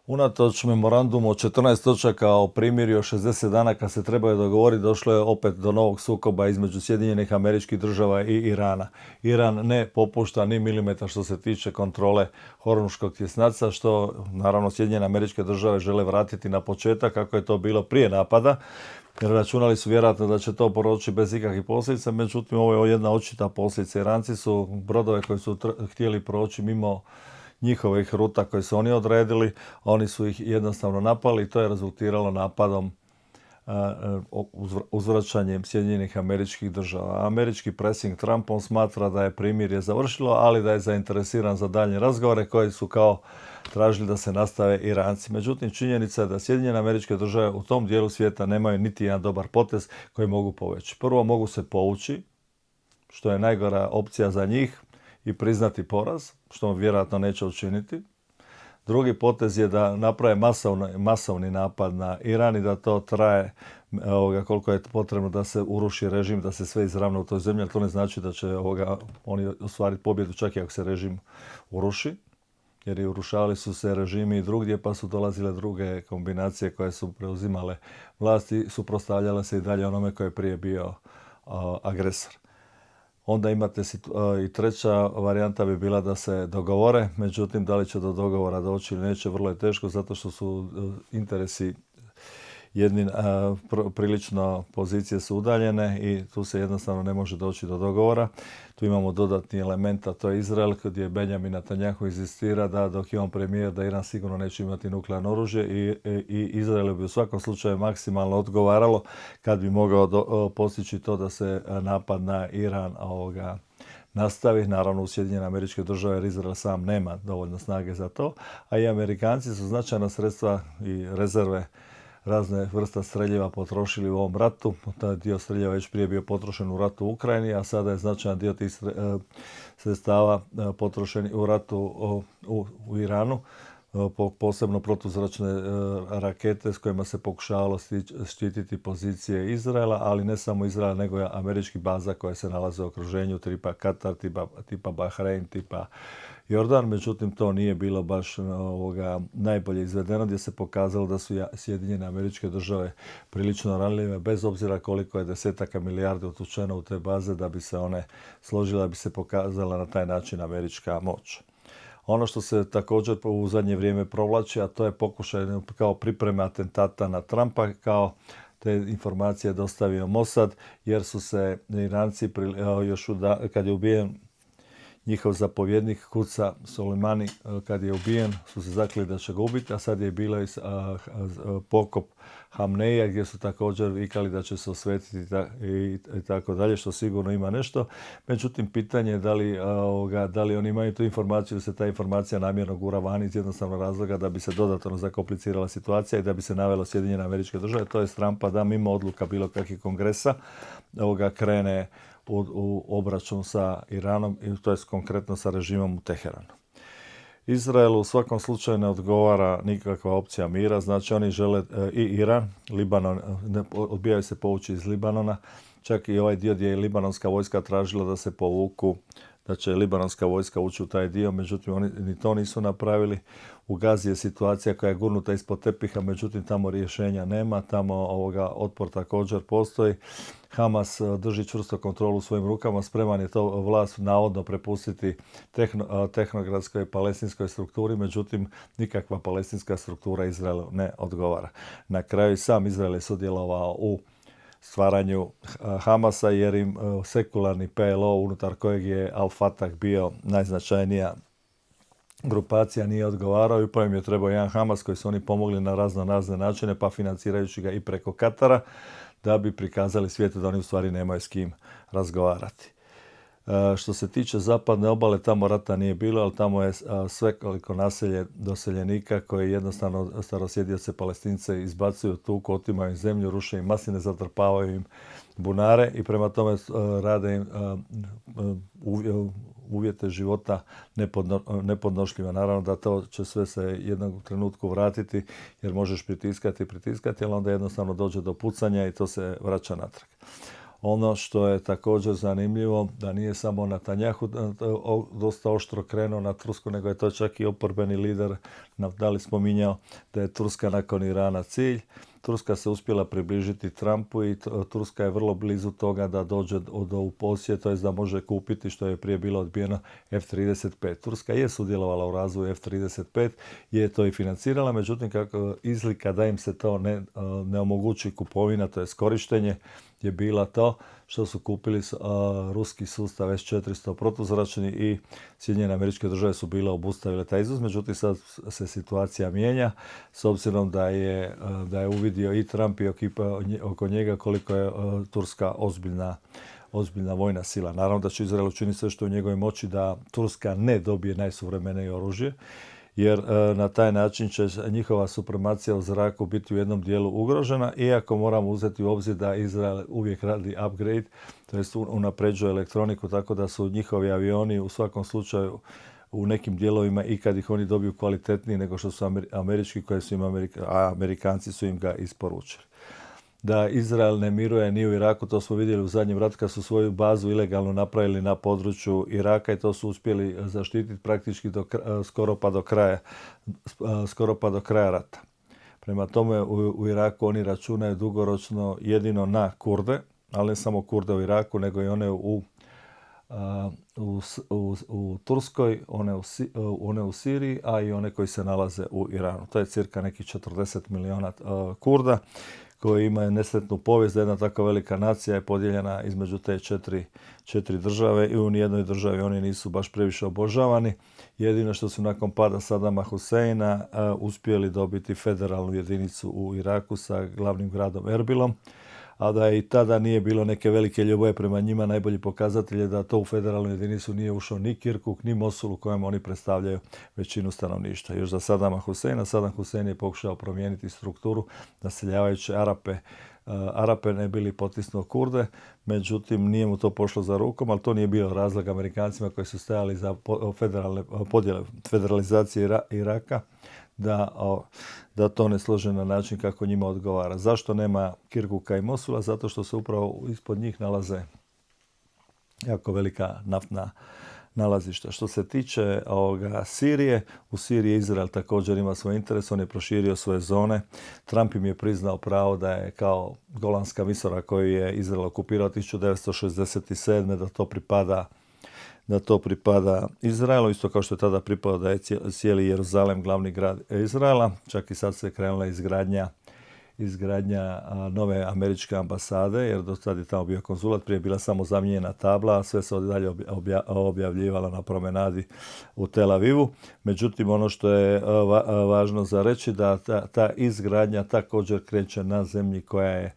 Unatoč memorandumu od 14 točaka o primirju od 60 dana kad se trebaju dogovoriti, došlo je opet do novog sukoba između Sjedinjenih Američkih Država i Irana. Iran ne popušta ni milimetar što se tiče kontrole Hormuškog tjesnaca, što naravno Sjedinjene Američke Države žele vratiti na početak kako je to bilo prije napada. Jer računali su vjerojatno da će to proći bez ikakvih posljedica, međutim ovo je jedna očita posljedica. Iranci su brodove koji su htjeli proći mimo njihovih ruta koje su oni odredili, oni su ih jednostavno napali i to je rezultiralo napadom, uzvraćanjem Sjedinjenih Američkih Država. Američki predsjednik Trump, on smatra da je primirje završilo, ali da je zainteresiran za daljnje razgovore koji su kao tražili da se nastave Iranci. Međutim, činjenica je da Sjedinjene Američke Države u tom dijelu svijeta nemaju niti jedan dobar potez koji mogu povući. Prvo, mogu se povući, što je najgora opcija za njih, i priznati poraz, što vjerojatno neće učiniti. Drugi potez je da naprave masovni napad na Iran i da to traje koliko je potrebno da se uruši režim, da se sve izravna u toj zemlji, ali to ne znači da će oni ostvariti pobjedu čak i ako se režim uruši, jer i urušavali su se režimi i drugdje, pa su dolazile druge kombinacije koje su preuzimale vlasti, suprotstavljale se i dalje onome koji je prije bio agresor. Onda imate i treća varijanta bi bila da se dogovore, međutim da li će do dogovora doći ili neće, vrlo je teško zato što su interesi prilično pozicije su udaljene i tu se jednostavno ne može doći do dogovora. Tu imamo dodatni element, a to je Izrael, gdje Benjamin Netanjahu inzistira da dok je on premijer da Iran sigurno neće imati nuklearno oružje i Izraelu bi u svakom slučaju maksimalno odgovaralo kad bi mogao postići to da se napad na Iran nastavi. Naravno u Sjedinjene Američke Države jer Izrael sam nema dovoljno snage za to, a i Amerikanci su značajna sredstva i rezerve razne vrsta streljiva potrošili u ovom ratu. Taj dio streljiva već prije bio potrošen u ratu u Ukrajini, a sada je značajan dio tih sredstava potrošen u ratu u Iranu. Posebno protuzračne rakete s kojima se pokušavalo štititi pozicije Izraela, ali ne samo Izraela, nego i američkih baza koje se nalaze u okruženju, tipa Katar, tipa Bahrein, tipa Jordan. Međutim, to nije bilo baš najbolje izvedeno, gdje se pokazalo da su Sjedinjene Američke Države prilično ranljive, bez obzira koliko je desetaka milijardi utučeno u te baze da bi se one složile, da bi se pokazala na taj način američka moć. Ono što se također u zadnje vrijeme provlači, a to je pokušaj kao pripreme atentata na Trumpa, kao te informacije dostavio Mossad, jer su se Iranci kad je ubijen njihov zapovjednik Kuca Soleimani, kad je ubijen, su se zakleli da će ga ubiti, a sad je bilo i pokop Hamneija gdje su također vikali da će se osvetiti i tako dalje, što sigurno ima nešto. Međutim, pitanje je da li oni imaju tu informaciju ili se ta informacija namjerno gura van iz jednostavnog razloga da bi se dodatno zakomplicirala situacija i da bi se navelo Sjedinjene Američke Države, to je Trumpa da mimo odluka bilo kakvih kongresa krene u obračun sa Iranom, to je konkretno sa režimom u Teheranu. Izraelu u svakom slučaju ne odgovara nikakva opcija mira, znači oni žele i Iran, Libanon, odbijaju se povući iz Libanona, čak i ovaj dio gdje je libanonska vojska tražila da se povuku, da će libanonska vojska ući u taj dio, međutim oni ni to nisu napravili. U Gazi je situacija koja je gurnuta ispod tepiha, međutim tamo rješenja nema, tamo otpor također postoji. Hamas drži čvrsto kontrolu u svojim rukama, spreman je to vlast navodno prepustiti tehnokratskoj palestinskoj strukturi, međutim nikakva palestinska struktura Izraelu ne odgovara. Na kraju sam Izrael je sudjelovao u stvaranju Hamasa jer im sekularni PLO unutar kojeg je Al-Fatah bio najznačajnija grupacija nije odgovarao i upravo im je trebao jedan Hamas koji su oni pomogli na razne načine, pa financirajući ga i preko Katara, da bi prikazali svijetu da oni u stvari nemaju s kim razgovarati. Što se tiče zapadne obale, tamo rata nije bilo, ali tamo je svekoliko naselje doseljenika koji jednostavno starosjedioce Palestince izbacuju, tuku, otimaju im zemlju, ruše im masline, zatrpavaju im bunare i prema tome rade im uvjete života nepodnošljiva. Naravno da to će sve se jednog trenutku vratiti jer možeš pritiskati, ali onda jednostavno dođe do pucanja i to se vraća natrag. Ono što je također zanimljivo, da nije samo Netanjahu dosta oštro krenuo na Tursku, nego je to čak i oporbeni lider Naftali spominjao da je Turska nakon Irana cilj. Turska se uspjela približiti Trumpu i Turska je vrlo blizu toga da dođe u posjed, to je da može kupiti, što je prije bilo odbijeno, F-35. Turska je sudjelovala u razvoju F-35, je to i financirala, međutim kako izlika da im se to ne omogući kupovina, to je korištenje, je bila to što su kupili ruski sustav S-400 protuzračni i Sjedinjene Američke Države su bile obustavile taj izvoz, međutim sad se situacija mijenja s obzirom da je uvidio i Trump i ekipa oko njega koliko je Turska ozbiljna vojna sila. Naravno da će Izrael učiniti sve što u njegovoj moći da Turska ne dobije najsuvremenije oružje, jer na taj način će njihova supremacija u zraku biti u jednom dijelu ugrožena, iako moramo uzeti u obzir da Izrael uvijek radi upgrade, to jest unapređuje elektroniku, tako da su njihovi avioni u svakom slučaju u nekim dijelovima i kad ih oni dobiju kvalitetniji nego što su američki, koje su Amerikanci su im ga isporučili. Da Izrael ne miruje ni u Iraku, to smo vidjeli u zadnjem ratu kad su svoju bazu ilegalno napravili na području Iraka i to su uspjeli zaštititi praktički skoro pa do kraja rata. Prema tome u Iraku oni računaju dugoročno jedino na Kurde, ali ne samo Kurde u Iraku, nego i one u Turskoj, one u Siriji, a i one koji se nalaze u Iranu. To je cirka nekih 40 milijuna Kurda koji imaju nesretnu povijest, da jedna tako velika nacija je podijeljena između te četiri države i u nijednoj državi oni nisu baš previše obožavani. Jedino što su nakon pada Sadama Huseina uspjeli dobiti federalnu jedinicu u Iraku sa glavnim gradom Erbilom, a da i tada nije bilo neke velike ljubavi prema njima. Najbolji pokazatelj je da to u federalnu jedinicu nije ušao ni Kirkuk, ni Mosul u kojem oni predstavljaju većinu stanovništva. Još za Sadama Huseina, Sadam Husein je pokušao promijeniti strukturu naseljavajući Arape ne bili potisnuo Kurde, međutim nije mu to pošlo za rukom, ali to nije bio razlog Amerikancima koji su stajali za federalizacije Iraka, da to ne slože na način kako njima odgovara. Zašto nema Kirkuka i Mosula? Zato što se upravo ispod njih nalaze jako velika naftna nalazišta. Što se tiče Sirije, u Siriji Izrael također ima svoj interes, on je proširio svoje zone. Trump im je priznao pravo da je kao Golanska visoravan koju je Izrael okupirao 1967. da to pripada Izraelu, isto kao što je tada pripadalo da je cijeli Jeruzalem glavni grad Izraela. Čak i sad se krenula izgradnja nove američke ambasade, jer do sad je tamo bio konzulat, prije je bila samo zamijenjena tabla, a sve se dalje objavljivalo na promenadi u Tel Avivu. Međutim, ono što je važno za reći da ta izgradnja također kreće na zemlji koja je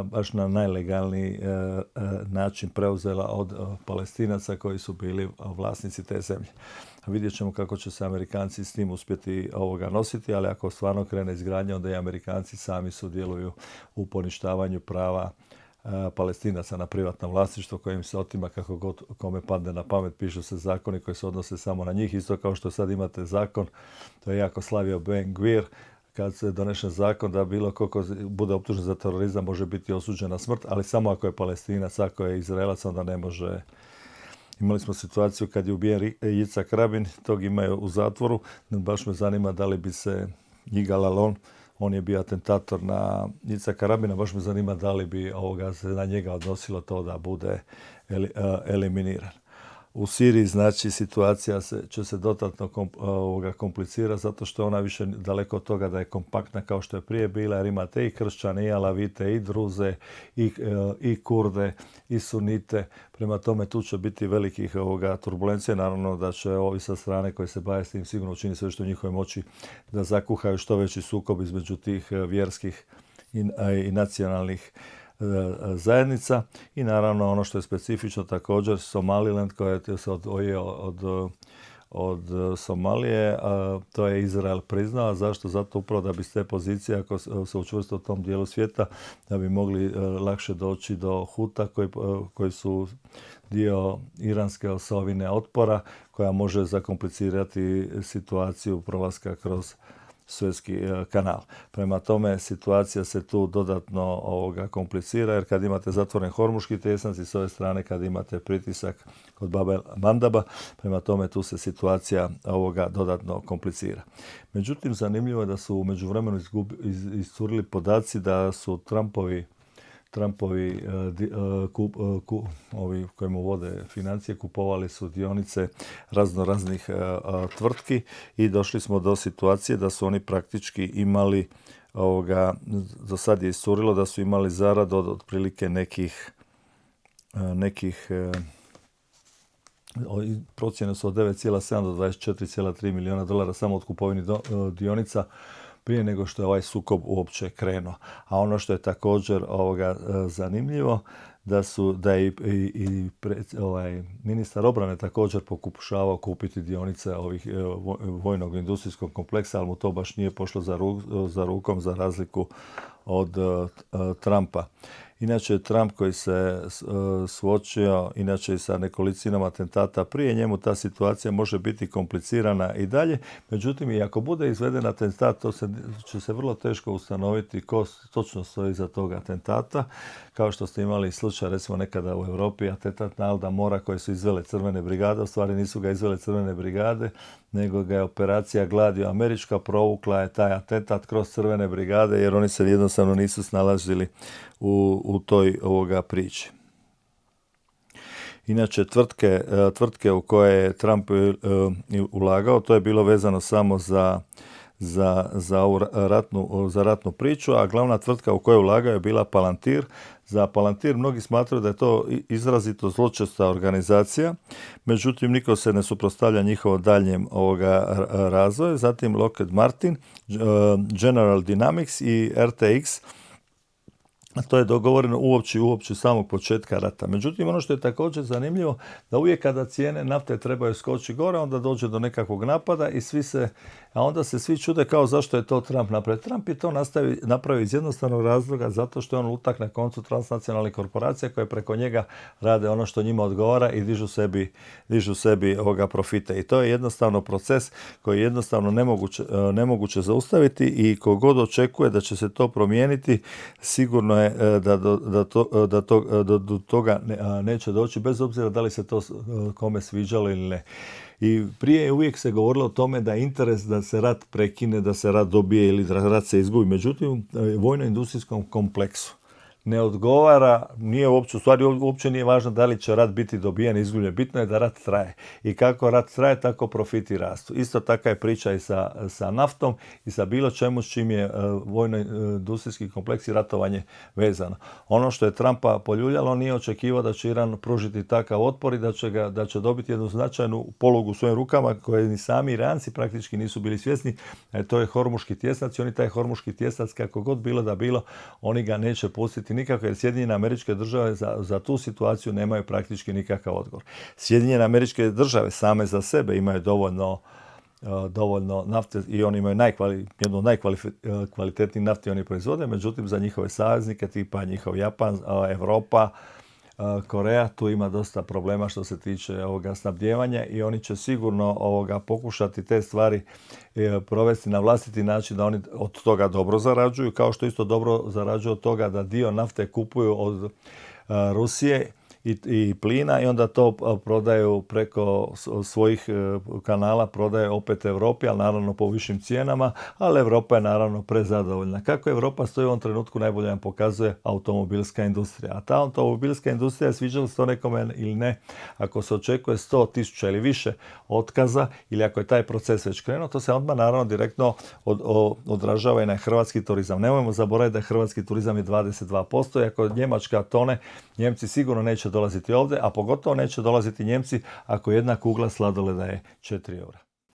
baš na najlegalniji način preuzela od Palestinaca koji su bili vlasnici te zemlje. Vidjet ćemo kako će se Amerikanci s tim uspjeti nositi, ali ako stvarno krene izgradnja, onda i Amerikanci sami sudjeluju u poništavanju prava Palestinaca na privatno vlasništvo koje im se otima kako god kome padne na pamet. Pišu se zakoni koji se odnose samo na njih, isto kao što sad imate zakon, to je jako slavio Ben Gvir, kad se donese zakon da bilo ko bude optužen za terorizam može biti osuđen na smrt, ali samo ako je Palestinac, ako je Izraelac, onda ne može. Imali smo situaciju kad je ubijen Yitzhak Rabin, tog imaju u zatvoru. Baš me zanima da li bi se Yigal Allon, on je bio atentator na Yitzhaka Rabina, baš me zanima da li bi se na njega odnosilo to da bude eliminiran. U Siriji, znači, situacija će se dodatno komplicirati zato što ona više daleko od toga da je kompaktna kao što je prije bila, jer imate i kršćane, i alavite, i druze, i kurde, i sunite. Prema tome tu će biti velikih turbulencija. Naravno da će ovi sa strane koji se bave s tim sigurno učiniti sve što u njihovoj moći da zakuhaju što veći sukob između tih vjerskih i nacionalnih zajednica. I naravno ono što je specifično također Somaliland koji se odvojio od Somalije, to je Izrael priznao. Zašto? Zato upravo da bi s te pozicije, ako se učvrste u tom dijelu svijeta, da bi mogli lakše doći do Huta koji su dio iranske osovine otpora koja može zakomplicirati situaciju prolaska kroz Suezki kanal. Prema tome, situacija se tu dodatno komplicira, jer kad imate zatvoren Hormuški tjesnac i s ove strane kad imate pritisak kod Babel Mandaba, prema tome tu se situacija dodatno komplicira. Međutim, zanimljivo je da su u međuvremenu iscurili podaci da su Trumpovi ovi koji mu vode financije kupovali su dionice raznih tvrtki i došli smo do situacije da su oni praktički imali do sad je iscurilo da su imali zaradu od otprilike nekih procjene su od 9,7 do 24,3 milijuna dolara samo od kupovini dionica prije nego što je ovaj sukob uopće krenuo. A ono što je također zanimljivo, da je i ministar obrane također pokušavao kupiti dionice ovih vojnog industrijskog kompleksa, ali mu to baš nije pošlo za rukom, za razliku od Trumpa. Inače, Trump koji se suočio inače i sa nekolicinom atentata prije, njemu ta situacija može biti komplicirana i dalje. Međutim, i ako bude izveden atentat, to će se vrlo teško ustanoviti ko točno stoji iza tog atentata. Kao što ste imali slučaj, recimo nekada u Europi, atentat na Alda Mora koje su izvele crvene brigade, u stvari nisu ga izvele crvene brigade, nego ga je operacija Gladio američka provukla je taj atentat kroz crvene brigade, jer oni se jednostavno nisu snalazili u toj priči. Inače, tvrtke u koje je Trump ulagao, to je bilo vezano samo za ratnu priču, a glavna tvrtka u kojoj je ulagao je bila Palantir. Za Palantir mnogi smatraju da je to izrazito zločesta organizacija, međutim niko se ne suprotstavlja njihovom daljnjem razvoju. Zatim Lockheed Martin, General Dynamics i RTX, a to je dogovoreno uopće samog početka rata. Međutim, ono što je također zanimljivo, da uvijek kada cijene nafte trebaju skočiti gore, onda dođe do nekakvog napada i onda se svi čude kao zašto je to Trump napravio. Trump je to napravio iz jednostavnog razloga, zato što je on lutak na koncu transnacionalnih korporacija koje preko njega rade ono što njima odgovara i dižu sebi profite. I to je jednostavno proces koji je jednostavno nemoguće zaustaviti i kogod očekuje da će se to promijeniti, sigurno je da do toga neće doći, bez obzira da li se to kome sviđalo ili ne. I prije uvijek se govorilo o tome da je interes da se rat prekine, da se rat dobije ili da rat se izgubi. Međutim, vojno-industrijskom kompleksu ne odgovara, uopće nije važno da li će rat biti dobijen, izgubljen. Bitno je da rat traje. I kako rat traje, tako profiti rastu. Isto taka je priča i sa naftom i sa bilo čemu s čim je vojno-industrijski kompleks i ratovanje vezano. Ono što je Trumpa poljuljalo, nije očekivao da će Iran pružiti takav otpor i da će dobiti jednu značajnu polugu u svojim rukama koje ni sami Iranci praktički nisu bili svjesni. To je Hormuški tjesnac i oni taj Hormuški tjesnac, kako god bilo da bilo, oni ga neće pustiti nikako, jer Sjedinjene Američke Države za tu situaciju nemaju praktički nikakav odgovor. Sjedinjene Američke Države same za sebe imaju dovoljno nafte i oni imaju jednu od najkvalitetnijih nafti oni proizvode, međutim za njihove saveznike tipa njihov Japan, Europa, Koreja, tu ima dosta problema što se tiče snabdijevanja i oni će sigurno pokušati te stvari provesti na vlastiti način da oni od toga dobro zarađuju, kao što isto dobro zarađuju od toga da dio nafte kupuju od Rusije i plina i onda to prodaju preko svojih kanala, prodaju opet Europi, ali naravno po višim cijenama, ali Europa je naravno prezadovoljna. Kako Europa stoji u ovom trenutku najbolje nam pokazuje automobilska industrija. A ta automobilska industrija, sviđalo se to nekome ili ne, ako se očekuje 100.000 ili više otkaza ili ako je taj proces već krenuo, to se odmah naravno direktno odražava i na hrvatski turizam. Nemojmo zaboraviti da hrvatski turizam je 22% i ako Njemačka tone, Njemci sigurno neće dolaziti ovdje, a pogotovo neće dolaziti Njemci ako jedna kugla sladoleda je 4 eura.